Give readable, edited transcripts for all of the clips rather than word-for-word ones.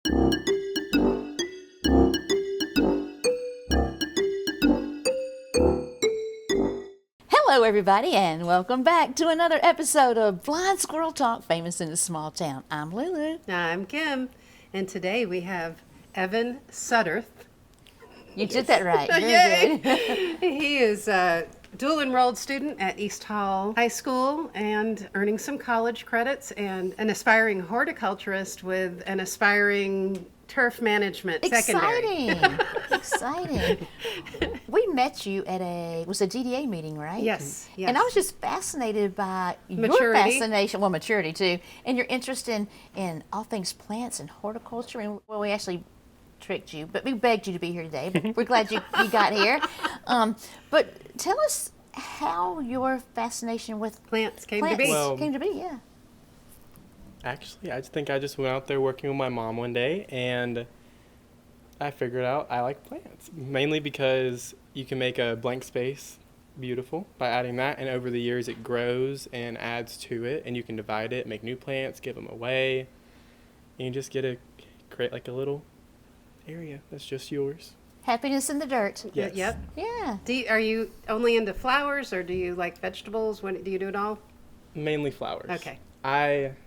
Hello, everybody, and welcome back to another episode of Blind Squirrel Talk, famous in a small town. I'm Lulu. I'm Kim, and today we have Evan Sudderth. You did that right. Very Yay! good. He is a dual enrolled student at East Hall High School and earning some college credits, and an aspiring horticulturist with an aspiring turf management secondary. Exciting. Exciting. We met you at a DDA meeting, right? Yes, yes. And I was just fascinated by your Maturity. fascination, well, maturity too, and your interest in all things plants and horticulture. And well, we actually tricked you, but we begged you to be here today. But we're glad you got here. But tell us how your fascination with Plants came to be. Well, came to be, yeah. Actually, I think I just went out there working with my mom one day, and I figured out I like plants. Mainly because you can make a blank space beautiful by adding that, and over the years it grows and adds to it, and you can divide it, make new plants, give them away, and you just create like a little area that's just yours. Happiness in the dirt. Yes. Yep. Yeah. Are you only into flowers, or do you like vegetables? Do you do it all? Mainly flowers. Okay. I'm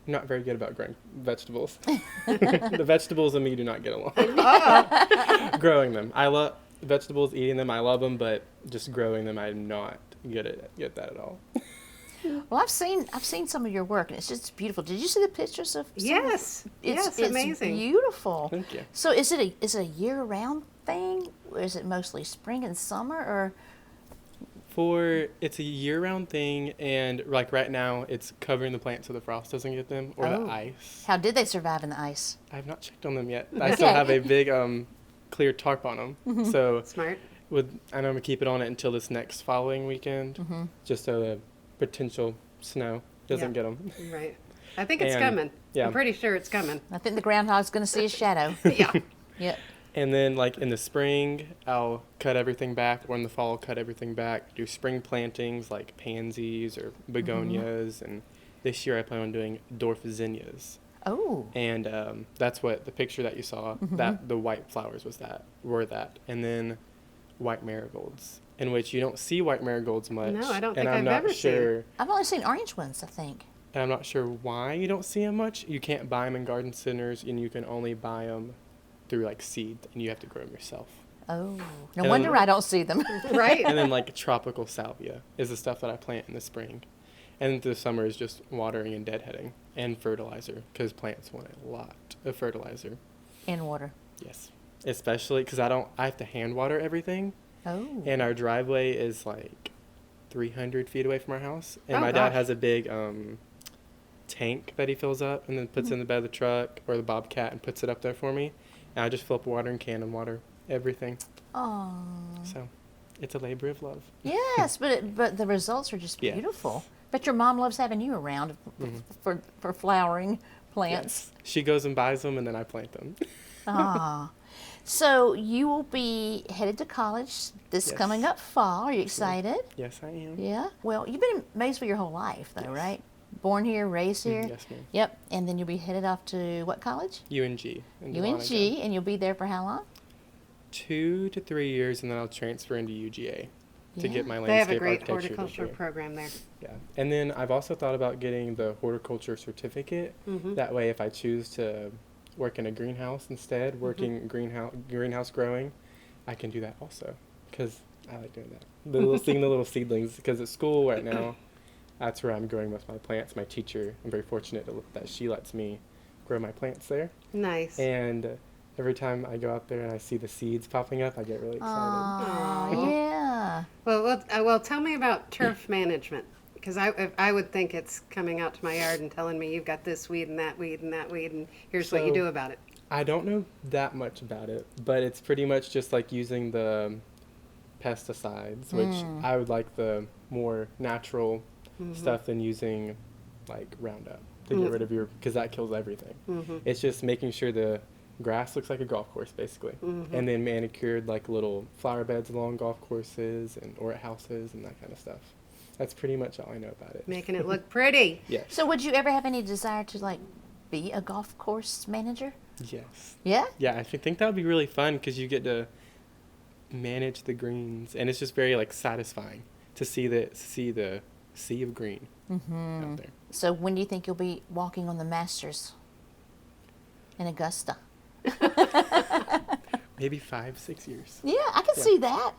not very good about growing vegetables. The vegetables and me do not get along. Growing them. I love vegetables, eating them, I love them, but just growing them, I'm not good at that at all. Well, I've seen some of your work, and it's just beautiful. Did you see the pictures of? Yes. Yes, amazing. It's beautiful. Thank you. So, is it a year-round thing, or is it mostly spring and summer, or? It's a year-round thing, and like right now, it's covering the plants so the frost doesn't get them, or the ice. How did they survive in the ice? I have not checked on them yet. I still have a big clear tarp on them. So Smart. I know I'm gonna keep it on it until this next following weekend, just so the potential snow doesn't get them. Right. I think it's And- coming. yeah. I'm pretty sure it's coming. I think the groundhog's going to see a shadow. Yeah. Yep. And then like in the spring, I'll cut everything back, or in the fall, cut everything back, do spring plantings like pansies or begonias, and this year I plan on doing dwarf zinnias. Oh. And that's what the picture that you saw, that the white flowers were that. And then white marigolds, in which you don't see white marigolds much. No, I don't think and I'm I've not ever seen. sure, I've only seen orange ones, I think. And I'm not sure why you don't see them much. You can't buy them in garden centers, and you can only buy them through like seed, and you have to grow them yourself. Oh. No And wonder I don't see them. Right. And then like tropical salvia is the stuff that I plant in the spring. And the summer is just watering and deadheading and fertilizer, because plants want a lot of fertilizer. In water. Yes. Especially because I have to hand water everything. Oh. And our driveway is like 300 feet away from our house. And Oh, my dad gosh. has a big tank that he fills up and then puts in the bed of the truck or the Bobcat and puts it up there for me. And I just fill up a watering can and water everything. Oh. So it's a labor of love. Yes, but the results are just Yeah. beautiful. But your mom loves having you around for flowering plants. Yes. She goes and buys them, and then I plant them. Ah. So you will be headed to college this Yes. coming up fall. Are you excited? Yes, I am. Yeah. Well, you've been in Maysville your whole life, though, Yes. right? Born here, raised here. Yes, ma'am. Yep. And then you'll be headed off to what college? UNG. in UNG, Dahlonega. and you'll be there for how long? 2 to 3 years, and then I'll transfer into UGA to Yeah. get my They have a landscape great architecture horticulture degree. program there. Yeah, and then I've also thought about getting the horticulture certificate. That way, if I choose to work in a greenhouse instead, working greenhouse growing, I can do that also, because I like doing that. Seeing the little seedlings, because at school right now, that's where I'm growing most of my plants. My teacher, I'm very fortunate that she lets me grow my plants there. Nice. And every time I go out there and I see the seeds popping up, I get really excited. Aw, Aw. yeah. Well, tell me about turf management, because I would think it's coming out to my yard and telling me you've got this weed and that weed and that weed, and here's what you So- do about it. I don't know that much about it, but it's pretty much just like using the pesticides, which I would like the more natural stuff than using like Roundup to get rid of because that kills everything. It's just making sure the grass looks like a golf course basically, and then manicured like little flower beds along golf courses or at houses and that kind of stuff. That's pretty much all I know about it. Making it look pretty. Yes. So would you ever have any desire to like be a golf course manager? Yes. Yeah? Yeah, I think that would be really fun because you get to manage the greens, and it's just very like satisfying to see the sea of green out there. So when do you think you'll be walking on the Masters in Augusta? Maybe 5-6 years. Yeah, I can see that.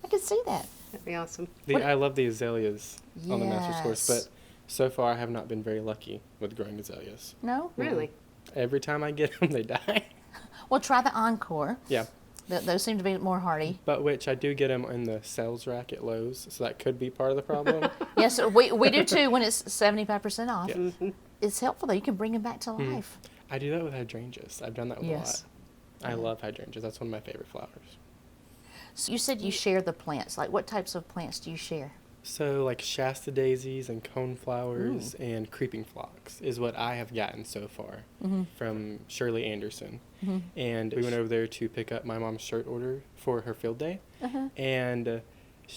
I can see that. That'd be awesome. I love the azaleas on the Masters course, Yes. but so far I have not been very lucky with growing azaleas. No? Really? Every time I get them, they die. Well, try the Encore. Yeah, Those seem to be more hardy. but which I do get them in the sales rack at Lowe's, so that could be part of the problem. Yes, we do too when it's 75% off. Yeah. It's helpful though. You can bring them back to life. I do that with hydrangeas. I've done that with Yes. a lot. I love hydrangeas. That's one of my favorite flowers. So you said you share the plants. Like what types of plants do you share? So like Shasta daisies and coneflowers and creeping phlox is what I have gotten so far from Shirley Anderson. And we went over there to pick up my mom's shirt order for her field day. And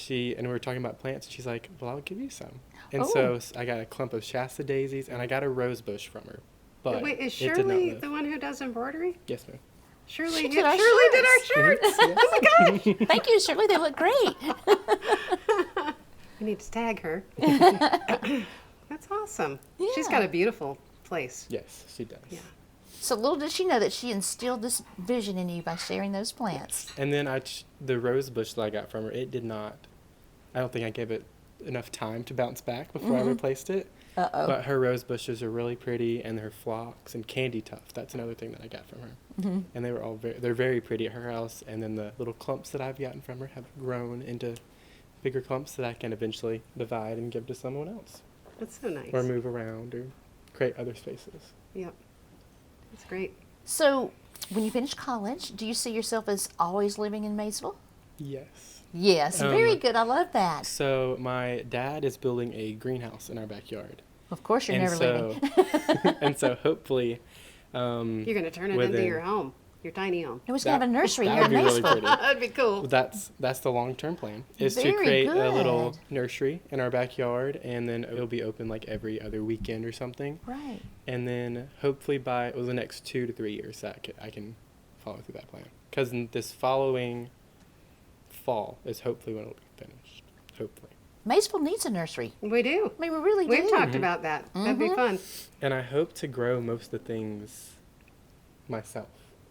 we were talking about plants, and she's like, well, I'll give you some. And so I got a clump of Shasta daisies, and I got a rose bush from her. But Wait, is it did not Shirley live. the one who does embroidery? Yes, ma'am. Shirley, She did our did our shirts. Yes. Thank you, Shirley. They look great. We need to tag her. That's awesome. She's got a beautiful place. Yes, she does. Yeah. So little did she know that she instilled this vision in you by sharing those plants. And then the rose bush that I got from her, it did not. I don't think I gave it enough time to bounce back before I replaced it. Uh-oh. But her rose bushes are really pretty, and her phlox and candy tuft. That's another thing that I got from her. And they were all they're very pretty at her house. And then the little clumps that I've gotten from her have grown into bigger clumps that I can eventually divide and give to someone else, That's so nice. or move around, or create other spaces. Yep. That's great. So when you finish college, do you see yourself as always living in Maysville? Yes. Yes, very good. I love that. So my dad is building a greenhouse in our backyard. Of course, you're and never leaving. and so hopefully, You're going to turn it into within- your home, your tiny home. And we're going to have a nursery that here would in be really Maysville. pretty. That'd be cool. That's the long-term plan, is to Very create a little good. nursery in our backyard, and then it'll be open like every other weekend or something. Right. And then hopefully by the next 2 to 3 years I can follow through that plan. Because this following fall is hopefully when it'll be finished. Hopefully. Maysville needs a nursery. We do. I mean, we really do. We've talked about that. That'd be fun. And I hope to grow most of the things myself.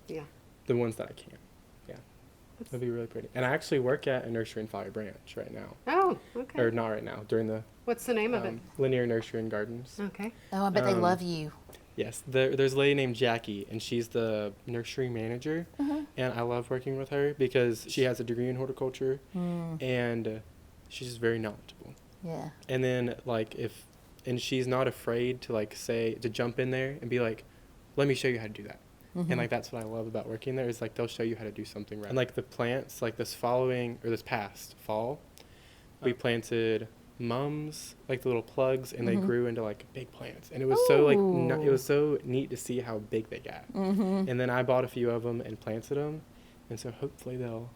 Yeah. The ones that I can. Yeah. That'd be really pretty. And I actually work at a nursery in Flowery Branch right now. Oh, okay. Or not right now, during the What's the name of it? Linear Nursery and Gardens. Okay. Oh, I bet they love you. Yes, there's a lady named Jackie, and she's the nursery manager, and I love working with her because she has a degree in horticulture, and she's just very knowledgeable. Yeah. And then and she's not afraid to to jump in there and be like, let me show you how to do that. And that's what I love about working there is they'll show you how to do something right. And the plants, this past fall, we planted mums, the little plugs, and they grew into big plants. And it was it was so neat to see how big they got. And then I bought a few of them and planted them, and so hopefully they'll.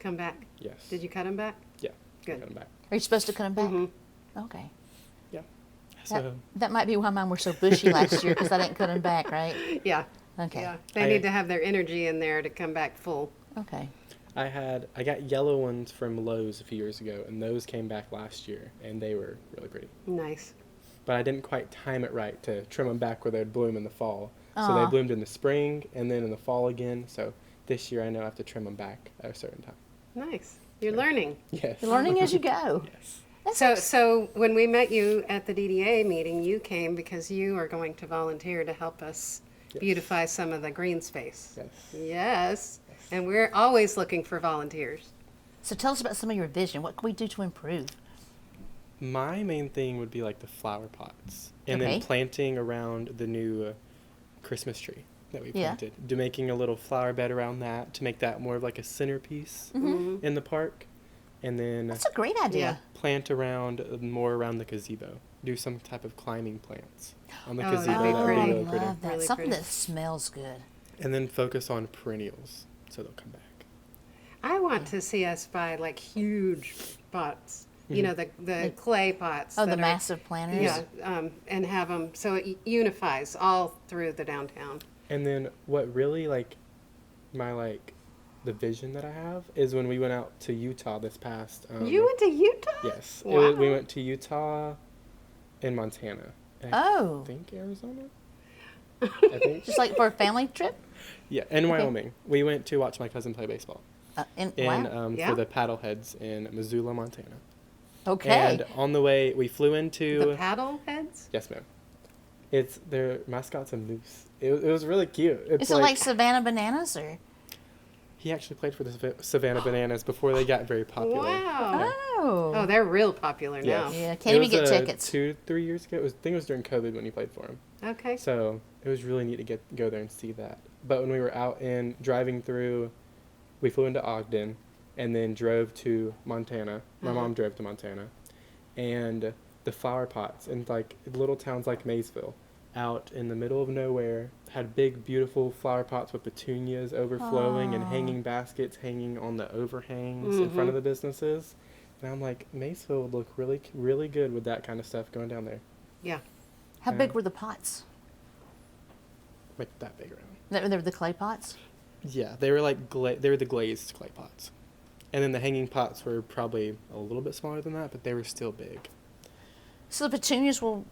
Come back. Yes. Did you cut them back? Yeah. Good. I'll get them back. Are you supposed to cut them back? Okay. Yeah. That, So that might be why mine were so bushy last year because I didn't cut them back, right? Yeah. Okay. Yeah. They need to have their energy in there to come back full. Okay. I got yellow ones from Lowe's a few years ago, and those came back last year, and they were really pretty. Nice. But I didn't quite time it right to trim them back where they'd bloom in the fall. So they bloomed in the spring and then in the fall again. So this year I know I have to trim them back at a certain time. Nice. You're learning. Yes. You're learning as you go. Yes. So when we met you at the DDA meeting, you came because you are going to volunteer to help us Yes. beautify some of the green space. Yes. Yes. And we're always looking for volunteers. So tell us about some of your vision. What can we do to improve? My main thing would be the flower pots, and Okay. then planting around the new Christmas tree that we Yeah. planted. Making a little flower bed around that to make that more of a centerpiece in the park, and then That's a great idea. plant more around the gazebo. Do some type of climbing plants on the Oh, that'd gazebo. be That would pretty. be I really pretty. love that. Really Something pretty. that smells good. And then focus on perennials, so they'll come back. I want to see us buy huge pots you know, the clay pots. Oh, the that are- massive planters. Yeah, and have them so it unifies all through the downtown. And then what really like the vision that I have is when we went out to Utah this past. You went to Utah? Yes. Wow. We went to Utah and Montana. And Oh. I think Arizona. I think. Just like for a family trip? Yeah, and Wyoming. We went to watch my cousin play baseball. Wow. Yeah. For the Paddleheads in Missoula, Montana. Okay. And on the way, we flew into. The paddle heads? Yes, ma'am. It's their mascot's a moose. It was really cute. Is it like Savannah Bananas or? He actually played for the Savannah Bananas before they got very popular. Wow. Oh. Oh, they're real popular now. Yeah, can't even get tickets. 2-3 years ago. I think it was during COVID when he played for him. Okay. So it was really neat to go there and see that. But when we were out driving through, we flew into Ogden and then drove to Montana. My mom drove to Montana. And the flower pots in like little towns like Maysville, out in the middle of nowhere, had big, beautiful flower pots with petunias overflowing and hanging baskets hanging on the overhangs in front of the businesses. And I'm like, Maysville would look really, really good with that kind of stuff going down there. Yeah. How big were the pots? Like that big around. They were the clay pots? Yeah, they were like they were the glazed clay pots. And then the hanging pots were probably a little bit smaller than that, but they were still big. So the petunias will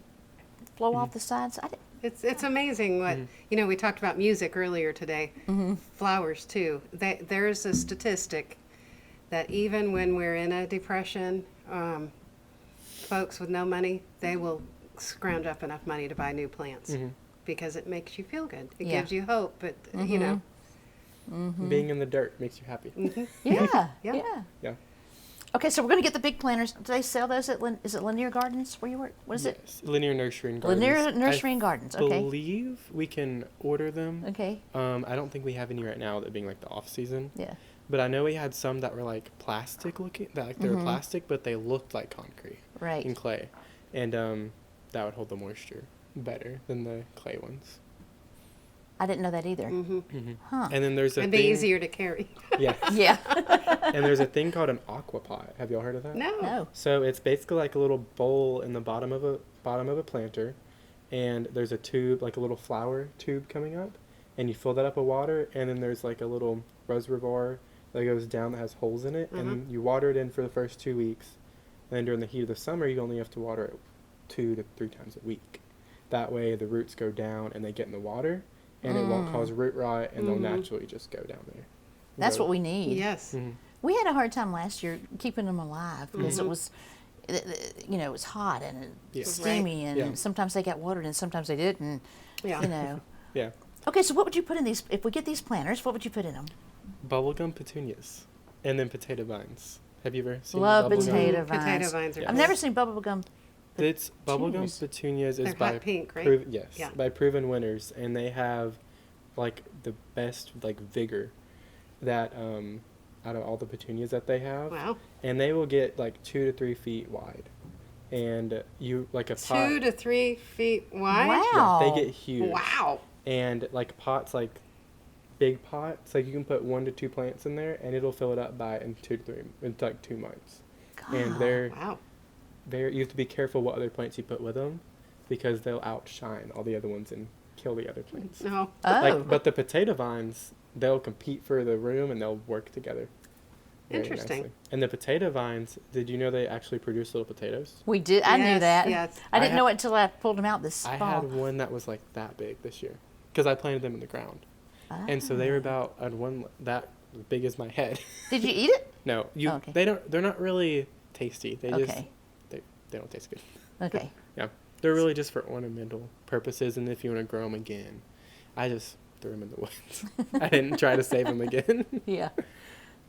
flow off the sides? It's amazing what, you know, we talked about music earlier today. Flowers, too. There's a statistic that even when we're in a depression, folks with no money, they will scrounge up enough money to buy new plants because it makes you feel good. It gives you hope, but, you know. Being in the dirt makes you happy. Yeah. Yeah. Yeah. Okay, so we're going to get the big planters. Do they sell those at, is it Lanier Gardens where you work? What is it? Yes, Linear Nursery and Gardens. Lanier Nursery and Gardens, okay. I believe we can order them. Okay. I don't think we have any right now, that being like the off season. Yeah. But I know we had some that were like plastic looking, that like they were plastic, but they looked like concrete. Right. And clay. And that would hold the moisture better than the clay ones. I didn't know that either. Huh. And then there's a It'd thing. be easier to carry. Yeah. Yeah. And there's a thing called an aquapot. Have y'all heard of that? No. No. So it's basically like a little bowl in the bottom of a planter, and there's a tube, like a little flower tube coming up, and you fill that up with water, and then there's like a little reservoir that goes down that has holes in it, and you water it in for the first 2 weeks, and then during the heat of the summer you only have to water it 2 to 3 times a week. That way the roots go down and they get in the water, and it won't cause root rot, and they'll naturally just go down there. That's So- what we need. Yes. We had a hard time last year keeping them alive because it was, you know, it was hot and steamy, and Yeah. sometimes they got watered and sometimes they didn't. Yeah. You know. Yeah. Okay, so what would you put in these? If we get these planters, what would you put in them? Bubblegum petunias, and then potato vines. Have you ever seen Love bubblegum? potato vines. Potato vines are Yeah. I've never seen bubblegum. It's bubblegum Petunias. petunias is They're by hot pink, right? yes, Yeah. by proven winners, and they have like the best like vigor that out of all the petunias that they have. Wow. And they will get like 2 to 3 feet wide, and you like a pot. 2 to 3 feet wide? Wow. Yeah, they get huge. Wow. And like pots, like big pots, like you can put 1 to 2 plants in there, and it'll fill it up in 2 months. And they're Wow. you have to be careful what other plants you put with them, because they'll outshine all the other ones and kill the other plants. No. Oh. But the potato vines, they'll compete for the room and they'll work together. very Interesting. nicely. And the potato vines, did you know they actually produce little potatoes? We did. I knew Yes, that. yes. I didn't I know it until I pulled them out this I fall. had one that was like that big this year, because I planted them in the ground, and so they were about that big as my head. Did you eat it? No, Okay. they're not really tastethey just Okay. they don't taste good. Okay. Yeah, they're really just for ornamental purposes, and if you want to grow them again, I just threw them in the woods. I didn't try to save them again. Yeah.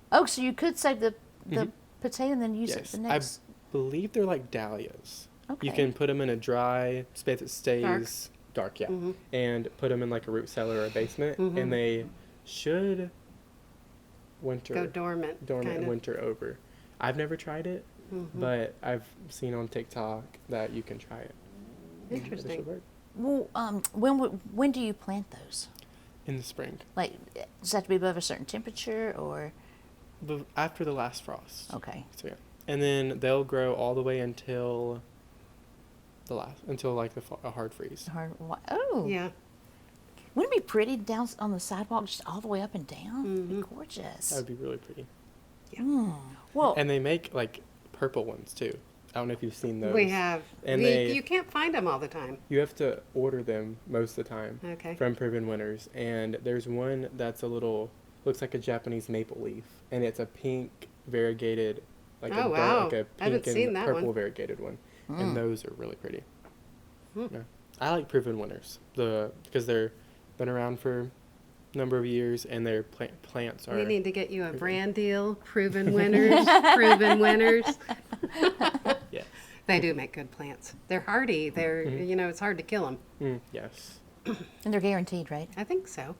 Oh, so you could save the potato and then use it Yes, the next. I believe they're like dahlias. Okay. You can put them in a dry space that stays dark, yeah, and put them in like a root cellar or a basement, and they should Go dormant. and kind of. winter over. I've never tried it, but I've seen on TikTok that you can try it. and it should Interesting. work. Well, when do you plant those? In the spring, Like, does that have to be above a certain temperature or? after the last frost. Okay. So yeah, And then they'll grow all the way until a hard freeze. Oh. Yeah. Wouldn't it be pretty down on the sidewalk, just all the way up and down? It'd be gorgeous. That would be really pretty. Well, And they make like purple ones too. I don't know if you've seen those. We have. And You can't find them all the time. you have to order them most of the time Okay. from Proven Winners. And there's one that's looks like a Japanese maple leaf, and it's a pink variegated, like Oh, wow. like a I haven't pink seen and that purple one. variegated one, and those are really pretty. Yeah. I like Proven Winners because they're been around for a number of years, and their plants are. We need to get you a brand deal. Proven Winners. Proven Winners. Yes. They do make good plants. They're hardy. They're, it's hard to kill them. Yes. and they're guaranteed, right? I think so.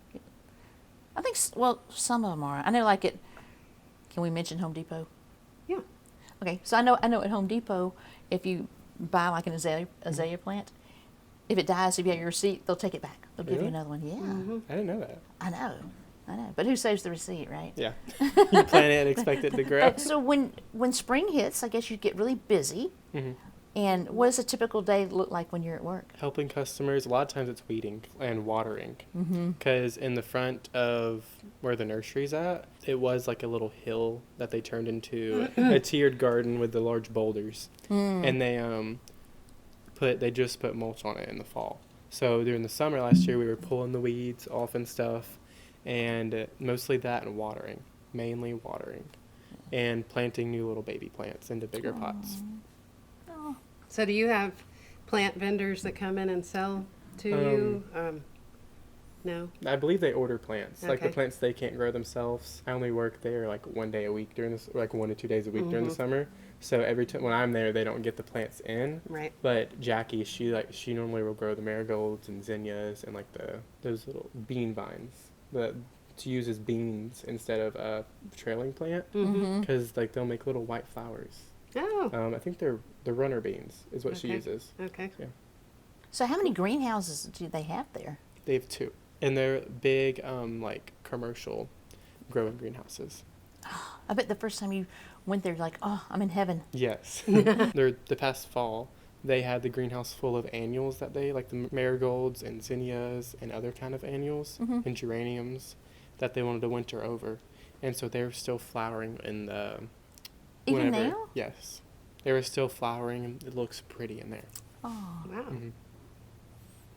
I think, well, some of them are. I know, like at, can we mention Home Depot? Yeah. Okay, so I know at Home Depot, if you buy like an azalea plant, if it dies, if you have your receipt, they'll take it back. They'll give you Really? another one. Yeah, I didn't know that. I know. But who saves the receipt, right? Yeah. You plant it and expect it to grow. So when spring hits, I guess you get really busy. Mm-hmm. And what does a typical day look like when you're at work? Helping customers. A lot of times it's weeding and watering. Because in the front of where the nursery's at, it was like a little hill that they turned into a tiered garden with the large boulders. And they just put mulch on it in the fall. So during the summer last year, we were pulling the weeds off and stuff, and mostly that and watering, mainly watering, and planting new little baby plants into bigger pots. So do you have plant vendors that come in and sell to you? No. I believe they order plants, like the Okay. plants they can't grow themselves. I only work there like 1 day a week during this, like 1 to 2 days a week during the summer. So every time when I'm there, they don't get the plants in. Right. But Jackie, she normally will grow the marigolds and zinnias and like those little bean vines to use as beans instead of a trailing plant, because like they'll make little white flowers. Oh. I think they're the runner beans is what she Okay. uses. Okay. Yeah. So how many greenhouses do they have there? They have 2, and they're big, like commercial growing greenhouses. I bet the first time you went there, you're like, oh, I'm in heaven. Yes. The past fall, they had the greenhouse full of annuals that they, like the marigolds and zinnias and other kind of annuals and geraniums that they wanted to winter over. And so they were still flowering in the... Even now? Yes. They were still flowering, and it looks pretty in there. Oh, Wow.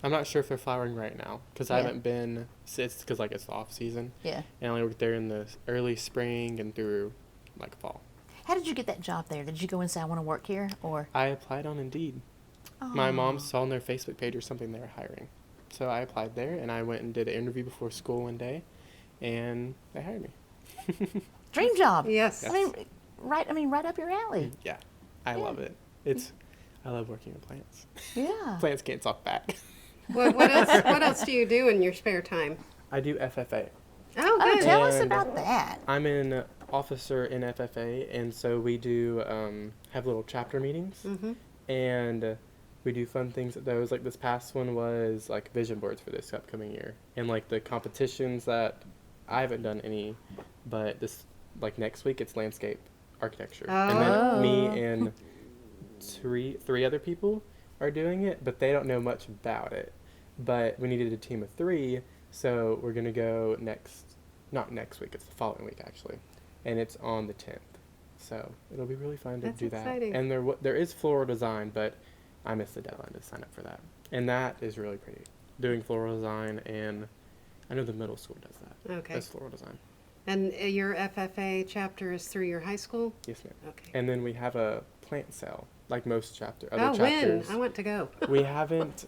I'm not sure if they're flowering right now, because I Yeah. haven't been... It's because, like, it's the off-season. yeah. And I only worked there in the early spring and through, like, fall. How did you get that job there? Did you go and say, I want to work here? Or I applied on Indeed. My mom saw on their Facebook page or something they were hiring. So I applied there, and I went and did an interview before school one day, and they hired me. dream job? Yes. I mean, right up your alley. Yeah, I love it. I love working with plants. Yeah. Plants can't talk back. What else do you do in your spare time? I do FFA. Oh, Oh, good. tell us And- about that. I'm an officer in FFA, and so we do have little chapter meetings, and we do fun things at those. Like this past one was like vision boards for this upcoming year, and like the competitions that I haven't done any, but this like next week it's landscape architecture, and then me and three other people are doing it, but they don't know much about it. But we needed a team of 3, so we're gonna go not next week, it's the following week actually, and it's on the 10th. So it'll be really fun to That's do exciting. that. And there is floral design, but I missed the deadline to sign up for that. And that is really pretty. Doing floral design, and I know the middle school does that. Okay. That's floral design. And your FFA chapter is through your high school? Yes, ma'am. Okay. And then we have a plant sale, like most other When? chapters. I want to go. We haven't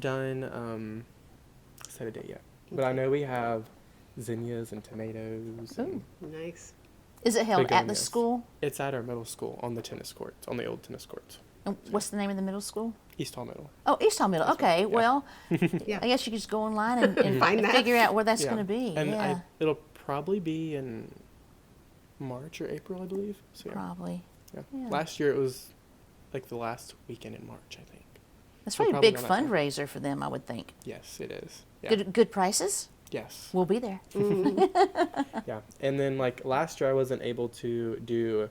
done set a date yet, but I know we have zinnias and tomatoes. And Nice. Is it held at the Begonias. school? it's at our middle school on the tennis courts, on the old tennis courts, And what's the name of the middle school? East Hall Middle. Oh, East Hall Middle. Okay, yeah. well, Yeah. I guess you could just go online and Find that. figure out where that's Yeah. going to be. And yeah, it'll probably be in March or April, I believe. So yeah. probably. Yeah. Yeah. Last year it was like the last weekend in March, I think. That's So probably a probably big around that time. fundraiser for them, I would think. Yes, it is. Yeah. Good prices. Yes. We'll be there. Yeah. And then like last year I wasn't able to do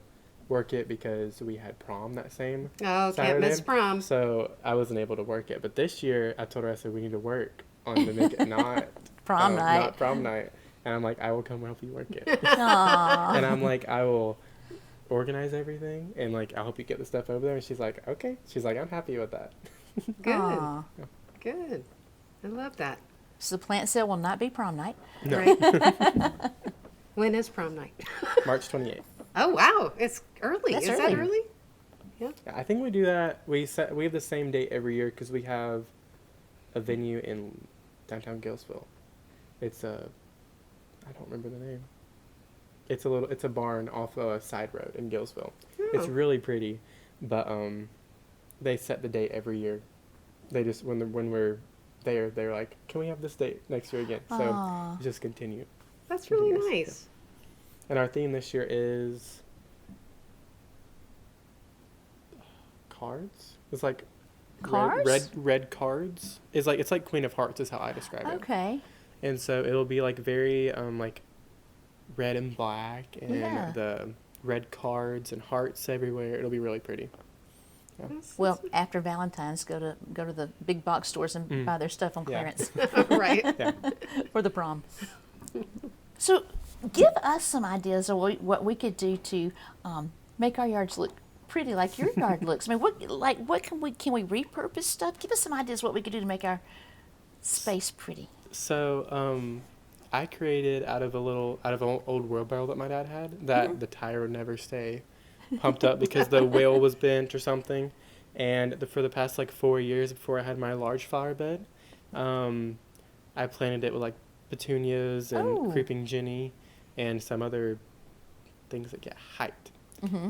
work it because we had prom that same Oh, Saturday. can't miss prom. So I wasn't able to work it. But this year, I told her, I said, we need to work on to make it not Prom night. Not prom night. And I'm like, I will come help you work it. Aww. And I'm like, I will organize everything, and like, I'll help you get the stuff over there. And she's like, okay. She's like, I'm happy with that. Good. Aw. Good. I love that. So the plant sale will not be prom night. No. Right? When is prom night? March 28th. Oh, wow. It's early. That's Is early. that early? Yeah, I think we do that. We have the same date every year because we have a venue in downtown Gillsville. It's I don't remember the name. It's a barn off a side road in Gillsville. It's Oh. really pretty, but they set the date every year. They just when we're there, they're like, can we have this date next year again? So Aw. we just continue. That's really Yes, nice. And our theme this year is cards. It's like Cards? red cards. It's like Queen of Hearts is how I describe it. Okay. And so it'll be like very like red and black and Yeah. the red cards and hearts everywhere. It'll be really pretty. Well, after Valentine's, go to the big box stores and buy their stuff on Yeah. clearance Right. Yeah. for the prom. So, give us some ideas of what we could do to make our yards look pretty like your yard looks. I mean, what can we repurpose stuff? Give us some ideas what we could do to make our space pretty. So I created out of an old wheelbarrow that my dad had that the tire would never stay pumped up because the wheel was bent or something. And for the past like 4 years before I had my large flower bed, I planted it with like petunias and Oh. creeping jenny and some other things that get height.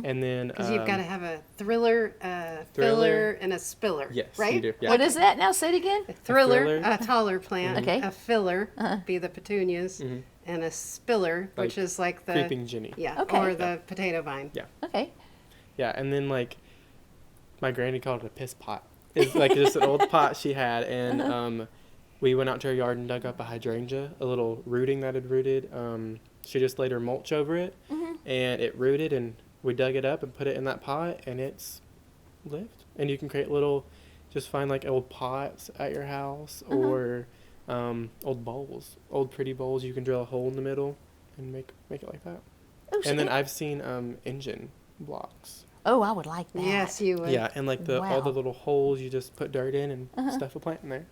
And then Because you've got to have a thriller, Thriller. filler, and a spiller. yes, Right? you do. Yeah. What is that now? Say it again. A thriller, thriller. a taller plant. Okay. A filler, be the petunias. And a spiller, which Like is like the. creeping jenny. Yeah. Okay. Or the potato vine. Yeah. Okay. Yeah, and then like my granny called it a piss pot. It's like just an old pot she had, and we went out to her yard and dug up a hydrangea, a little rooting that had rooted. She just laid her mulch over it, and it rooted, and we dug it up and put it in that pot, and it's lived. And you can create just find like old pots at your house or old bowls, old pretty bowls. You can drill a hole in the middle and make it like that. Oh, And then I've seen engine blocks. oh, I would like that. Yes, you would. Yeah, and like all the Wow. little holes, you just put dirt in and stuff a plant in there.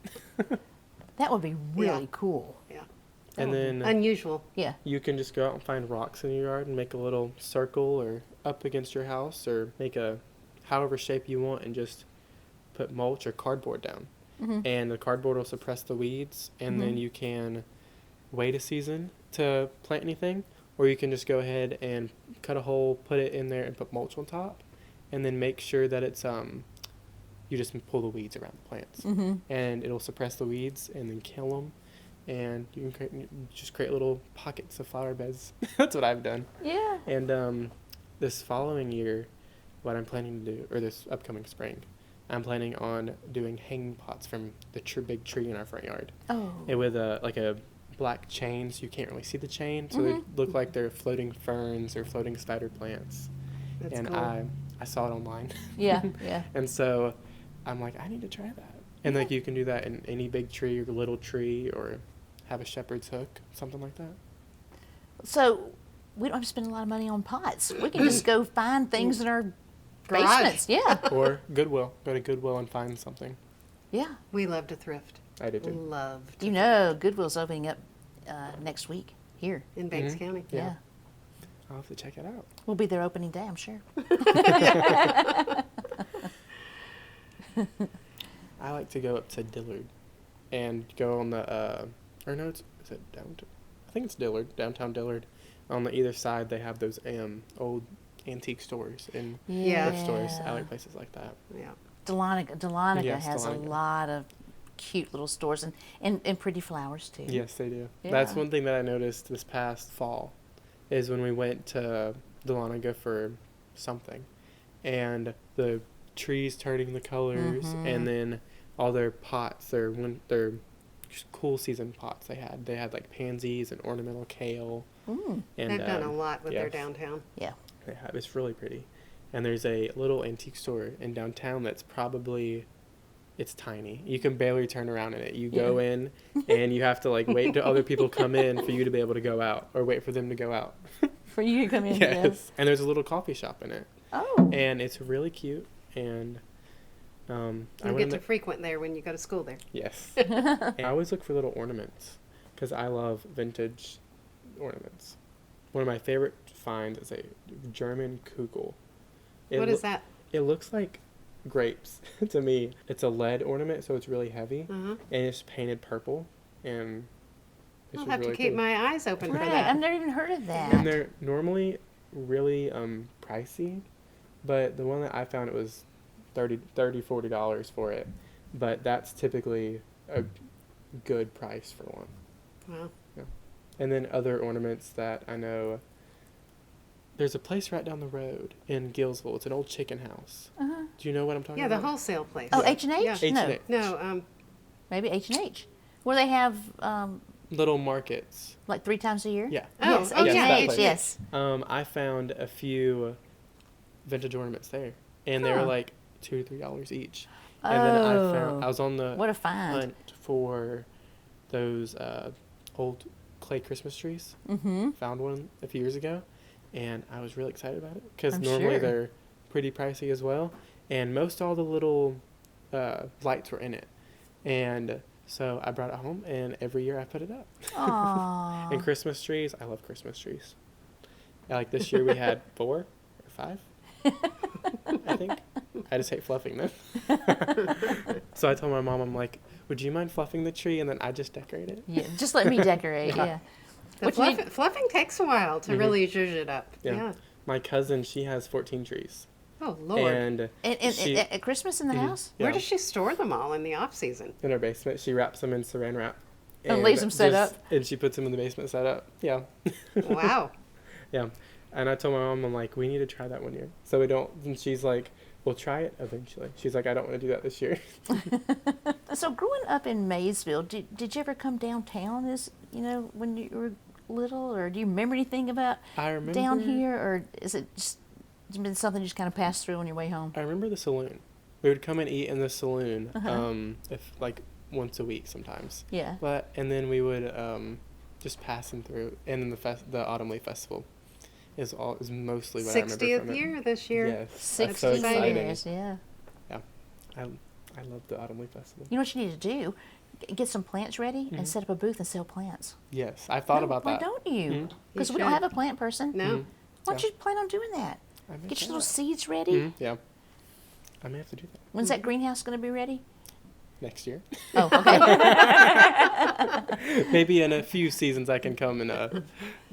That would be really Yeah. cool. Yeah. And then Unusual. Yeah. you can just go out and find rocks in your yard and make a little circle or up against your house or make a however shape you want and just put mulch or cardboard down. And the cardboard will suppress the weeds, and then you can wait a season to plant anything, or you can just go ahead and cut a hole, put it in there, and put mulch on top, and then make sure that it's you just pull the weeds around the plants, and it'll suppress the weeds and then kill them, and you can create little pockets of flower beds. That's what I've done. Yeah. And this following year, what I'm planning to do, or this upcoming spring, I'm planning on doing hanging pots from the big tree in our front yard. Oh. And with a black chain, so you can't really see the chain, so they look like they're floating ferns or floating spider plants. That's And cool. I saw it online. Yeah. Yeah. And so I'm like, I need to try that. And like you can do that in any big tree or little tree or have a shepherd's hook, something like that. So we don't have to spend a lot of money on pots. We can just go find things in our Garage. basements. Yeah. Or Goodwill. Go to Goodwill and find something. Yeah. We love to thrift. I do too. Love to You know, Goodwill's opening up next week here. in Banks County. Yeah. Yeah. I'll have to check it out. We'll be there opening day, I'm sure. I like to go up to Dillard and go on the, or no, is it downtown? I think it's Dillard, downtown Dillard. On the either side, they have those old antique stores and Yeah. thrift stores. I like places like that. Yeah. Delonica Yes, has a Dahlonega. lot of cute little stores and pretty flowers too. Yes, they do. That's Yeah. one thing that I noticed this past fall is when we went to Dahlonega for something. And the trees turning the colors and then all their pots, their cool season pots they had like pansies and ornamental kale. Mm. And, They've done a lot with their yes. downtown. Yeah. they have. It's really pretty. And there's a little antique store in downtown that's probably, it's tiny. You can barely turn around in it. You go in and you have to like wait till other people come in for you to be able to go out, or wait for them to go out. For you to come in. Yes. And there's a little coffee shop in it. Oh. And it's really cute. And You get to frequent there when you go to school there. Yes. And I always look for little ornaments because I love vintage ornaments. One of my favorite finds is a German kugel. What is that? It looks like grapes to me. It's a lead ornament, so it's really heavy, and it's painted purple. And it's I'll have really to keep cool. my eyes open for Right. that. I've never even heard of that. And they're normally really pricey, but the one that I found, it was $40 for it, but that's typically a good price for one. Wow. Yeah. And then other ornaments that I know, there's a place right down the road in Gillsville. It's an old chicken house. Uh-huh. Do you know what I'm talking Yeah, about? the wholesale place. Oh, H&H? Yeah. No. H&H. No, Maybe H&H. Where they have Little markets. like 3 times a year? Yeah. Oh, Yes, oh, yeah, that H&H, place. yes. I found a few vintage ornaments there, and they were Huh. like $2 to $3 each. And then I was on the What a find. hunt for those old clay Christmas trees. Mm-hmm. Found one a few years ago, and I was really excited about it because I'm normally sure. they're pretty pricey as well, and most all the little lights were in it, and so I brought it home, and every year I put it up. Aww. And Christmas trees, I love Christmas trees. Like this year we had 4 or 5, I think. I just hate fluffing them. So I told my mom, I'm like, would you mind fluffing the tree, and then I just decorate it? Yeah, just let me decorate, yeah. the What you need- fluffing takes a while to really zhuzh it up. Yeah. Yeah. My cousin, she has 14 trees. Oh, Lord. And And she- at Christmas in the house? Where yeah, does she store them all in the off season? in her basement, she wraps them in saran wrap. And leaves them set just- up? And she puts them in the basement set up. Yeah. Wow. Yeah. And I told my mom, I'm like, we need to try that one year. So we don't, and she's like, we'll try it eventually. She's like, I don't want to do that this year. So growing up in Maysville, did you ever come downtown when you were little, or do you remember anything about I remember down here, or is it just been something you just kind of passed through on your way home? I remember the saloon. We would come and eat in the saloon, if like once a week sometimes. Yeah. And then we would just passing through, and then the Autumn Leaf Festival is mostly what I remember 60th from it. year this year. Yes, 60 that's so exciting. years, yeah. I love the Autumn Leaf Festival. You know what you need to do? Get some plants ready and set up a booth and sell plants. Yes, I thought about Why that. don't you? Mhm. Because You we don't should. have a plant person. No. Why don't Yeah. you plan on doing that? I may Get try your little that. seeds ready. Yeah, I may have to do that When's that greenhouse going to be ready? next year. Oh, okay. Maybe in a few seasons I can come and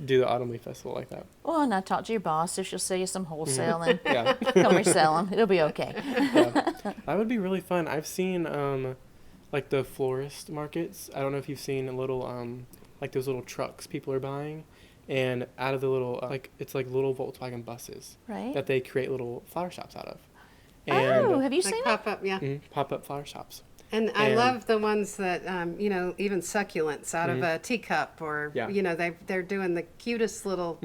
do the Autumn Leaf Festival like that. Well, and I talked to your boss, so she'll sell you some wholesale and Yeah. come resell them. It'll be okay. Yeah. That would be really fun. I've seen like the florist markets. I don't know if you've seen a little like those little trucks people are buying, and out of the little it's like little Volkswagen buses Right? that they create little flower shops out of. Oh, have you Like seen it? pop up, yeah. Pop-up flower shops. And I And- love the ones that, even succulents out of a teacup, or, Yeah. they're doing the cutest little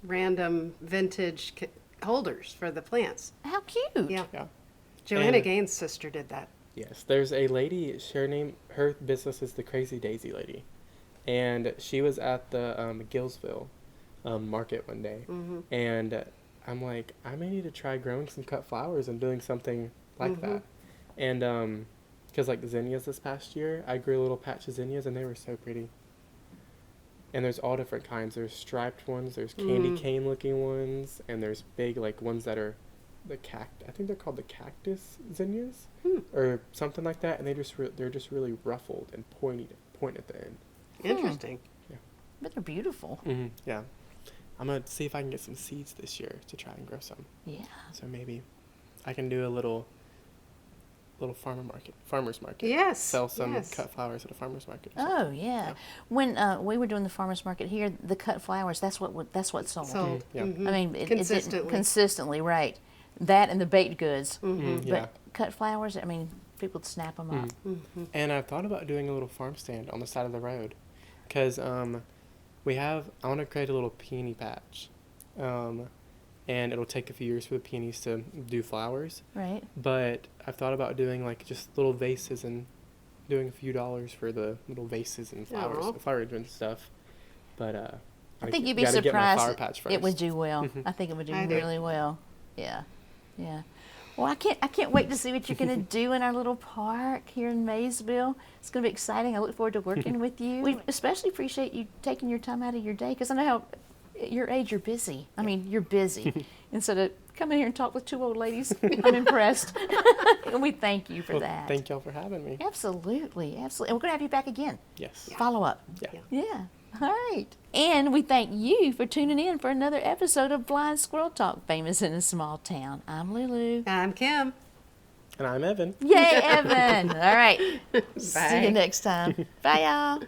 random vintage holders for the plants. How cute. Yeah. Yeah. Joanna And- Gaines' sister did that. Yes, there's a lady. Her business is the Crazy Daisy Lady, and she was at the Gillsville market one day, and I'm like, I may need to try growing some cut flowers and doing something like that, and because like zinnias this past year, I grew a little patch of zinnias, and they were so pretty. And there's all different kinds. There's striped ones, there's candy cane looking ones, and there's big like ones that are I think they're called the cactus zinnias or something like that, and they're just really ruffled and point at the end. Interesting. But they're beautiful. Yeah, I'm gonna see if I can get some seeds this year to try and grow some. Yeah. So maybe I can do a little farmer's market. Yes. Sell some yes. cut flowers at a farmer's market. Or something. Oh, yeah. When we were doing the farmers market here, the cut flowers, that's what sold. Sold. Yeah. I mean, it didn't Consistently. consistently, right. That and the baked goods. Yeah. But cut flowers, I mean, people would snap them up. And I've thought about doing a little farm stand on the side of the road, because I want to create a little peony patch, and it'll take a few years for the peonies to do flowers. Right. But I've thought about doing like just little vases and doing a few dollars for the little vases and flowers, Aw. flower arrangement stuff. But I think you'd be gotta get my flower surprised. patch It would first. do well. I think it would do I do. really well. Yeah. Yeah. Well, I can't wait to see what you're going to do in our little park here in Maysville. It's going to be exciting. I look forward to working with you. We especially appreciate you taking your time out of your day, because I know how at your age you're busy. I mean, you're busy. And so to come in here and talk with two old ladies, I'm impressed. And we thank you for Well, that. thank y'all for having me. Absolutely, absolutely. And we're going to have you back again. Yes. Follow up. Yeah. Yeah. All right. And we thank you for tuning in for another episode of Blind Squirrel Talk, Famous in a Small Town. I'm Lulu. I'm Kim. And I'm Evan. Yay, Evan. All right. See Bye. you next time. Bye, y'all.